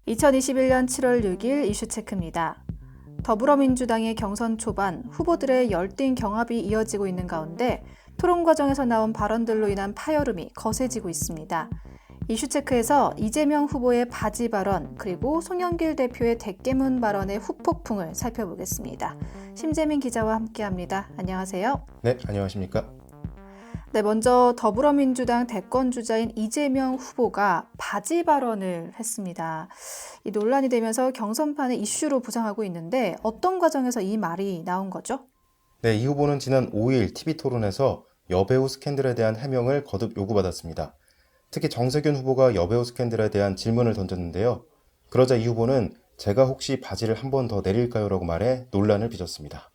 (2021년 7월 6일) 이슈체크입니다. 더불어민주당의 경선 초반 후보들의 열띤 경합이 이어지고 있는 가운데 토론 과정에서 나온 발언들로 인한 파열음이 거세지고 있습니다. 이슈체크에서 이재명 후보의 바지 발언 그리고 송영길 대표의 대깨문 발언의 후폭풍을 살펴보겠습니다. 심재민 기자와 함께합니다. 안녕하세요. 네, 안녕하십니까? 네, 먼저 더불어민주당 대권주자인 이재명 후보가 바지 발언을 했습니다. 이 논란이 되면서 경선판의 이슈로 부상하고 있는데 어떤 과정에서 이 말이 나온 거죠? 네, 이 후보는 지난 5일 TV토론에서 여배우 스캔들에 대한 해명을 거듭 요구받았습니다. 특히 정세균 후보가 여배우 스캔들에 대한 질문을 던졌는데요. 그러자 이 후보는 제가 혹시 바지를 한 번 더 내릴까요? 라고 말해 논란을 빚었습니다.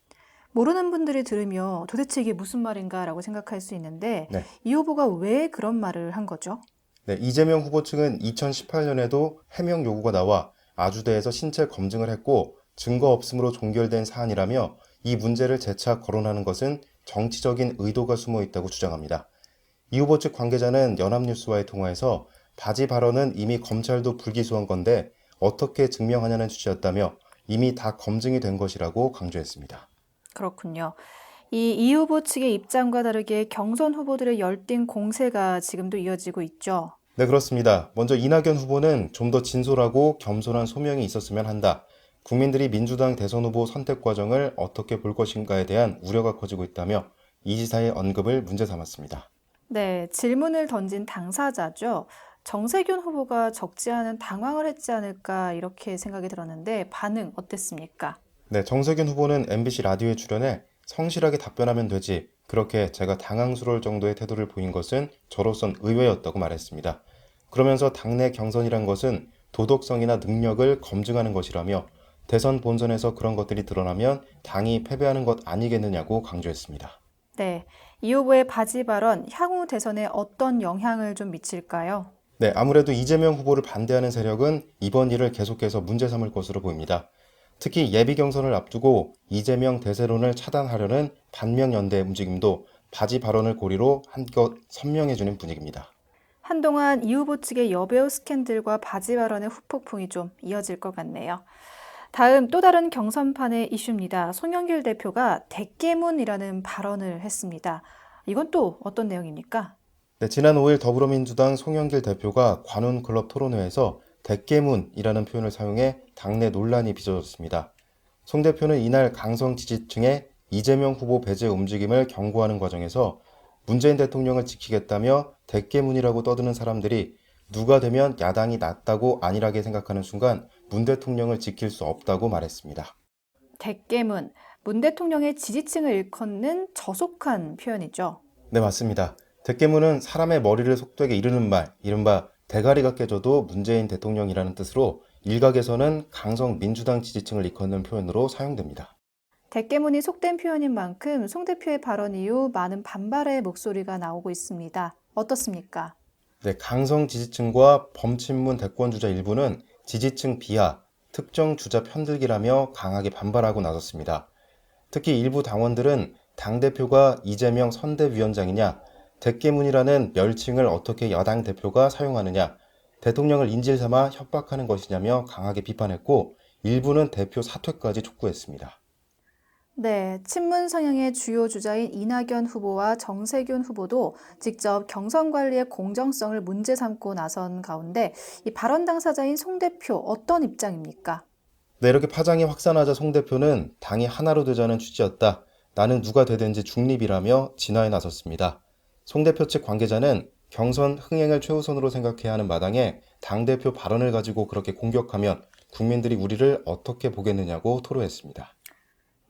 모르는 분들이 들으면 도대체 이게 무슨 말인가 라고 생각할 수 있는데 네. 이 후보가 왜 그런 말을 한 거죠? 네, 이재명 후보 측은 2018년에도 해명 요구가 나와 아주대에서 신체 검증을 했고 증거 없음으로 종결된 사안이라며 이 문제를 재차 거론하는 것은 정치적인 의도가 숨어 있다고 주장합니다. 이 후보 측 관계자는 연합뉴스와의 통화에서 바지 발언은 이미 검찰도 불기소한 건데 어떻게 증명하냐는 취지였다며 이미 다 검증이 된 것이라고 강조했습니다. 그렇군요. 이 후보 측의 입장과 다르게 경선 후보들의 열띤 공세가 지금도 이어지고 있죠. 네, 그렇습니다. 먼저 이낙연 후보는 좀 더 진솔하고 겸손한 소명이 있었으면 한다. 국민들이 민주당 대선 후보 선택 과정을 어떻게 볼 것인가에 대한 우려가 커지고 있다며 이 지사의 언급을 문제 삼았습니다. 네, 질문을 던진 당사자죠. 정세균 후보가 적지 않은 당황을 했지 않을까 이렇게 생각이 들었는데 반응 어땠습니까? 네, 정세균 후보는 MBC 라디오에 출연해 성실하게 답변하면 되지 그렇게 제가 당황스러울 정도의 태도를 보인 것은 저로선 의외였다고 말했습니다. 그러면서 당내 경선이란 것은 도덕성이나 능력을 검증하는 것이라며 대선 본선에서 그런 것들이 드러나면 당이 패배하는 것 아니겠느냐고 강조했습니다. 네, 이 후보의 바지 발언 향후 대선에 어떤 영향을 좀 미칠까요? 네, 아무래도 이재명 후보를 반대하는 세력은 이번 일을 계속해서 문제 삼을 것으로 보입니다. 특히 예비 경선을 앞두고 이재명 대세론을 차단하려는 반명연대 움직임도 바지 발언을 고리로 한껏 선명해지는 분위기입니다. 한동안 이 후보 측의 여배우 스캔들과 바지 발언의 후폭풍이 좀 이어질 것 같네요. 다음 또 다른 경선판의 이슈입니다. 송영길 대표가 대깨문이라는 발언을 했습니다. 이건 또 어떤 내용입니까? 네, 지난 5일 더불어민주당 송영길 대표가 관훈클럽 토론회에서 대깨문이라는 표현을 사용해 당내 논란이 빚어졌습니다. 송 대표는 이날 강성 지지층의 이재명 후보 배제 움직임을 경고하는 과정에서 문재인 대통령을 지키겠다며 대깨문이라고 떠드는 사람들이 누가 되면 야당이 낫다고 안일하게 생각하는 순간 문 대통령을 지킬 수 없다고 말했습니다. 대깨문, 문 대통령의 지지층을 일컫는 저속한 표현이죠. 네, 맞습니다. 대깨문은 사람의 머리를 속되게 이르는 말, 이른바 대가리가 깨져도 문재인 대통령이라는 뜻으로 일각에서는 강성 민주당 지지층을 일컫는 표현으로 사용됩니다. 대깨문이 속된 표현인 만큼 송 대표의 발언 이후 많은 반발의 목소리가 나오고 있습니다. 어떻습니까? 네, 강성 지지층과 범친문 대권주자 일부는 지지층 비하, 특정 주자 편들기라며 강하게 반발하고 나섰습니다. 특히 일부 당원들은 당대표가 이재명 선대위원장이냐, 대깨문이라는 멸칭을 어떻게 여당 대표가 사용하느냐, 대통령을 인질 삼아 협박하는 것이냐며 강하게 비판했고 일부는 대표 사퇴까지 촉구했습니다. 네, 친문 성향의 주요 주자인 이낙연 후보와 정세균 후보도 직접 경선 관리의 공정성을 문제 삼고 나선 가운데 이 발언 당사자인 송 대표 어떤 입장입니까? 네, 이렇게 파장이 확산하자 송 대표는 당이 하나로 되자는 취지였다. 나는 누가 되든지 중립이라며 진화에 나섰습니다. 송 대표 측 관계자는 경선 흥행을 최우선으로 생각해야 하는 마당에 당대표 발언을 가지고 그렇게 공격하면 국민들이 우리를 어떻게 보겠느냐고 토로했습니다.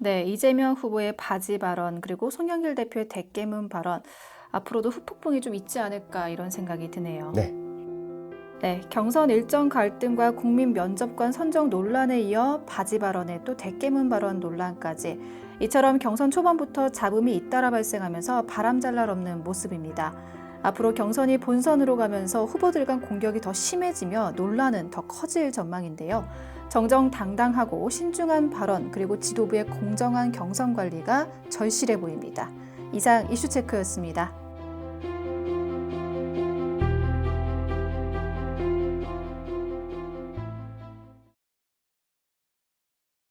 네, 이재명 후보의 바지 발언 그리고 송영길 대표의 대깨문 발언 앞으로도 후폭풍이 좀 있지 않을까 이런 생각이 드네요. 네, 경선 일정 갈등과 국민 면접관 선정 논란에 이어 바지 발언에 또 대깨문 발언 논란까지 이처럼 경선 초반부터 잡음이 잇따라 발생하면서 바람잘 없는 모습입니다. 앞으로 경선이 본선으로 가면서 후보들 간 공격이 더 심해지며 논란은 더 커질 전망인데요. 정정당당하고 신중한 발언 그리고 지도부의 공정한 경선 관리가 절실해 보입니다. 이상 이슈체크였습니다.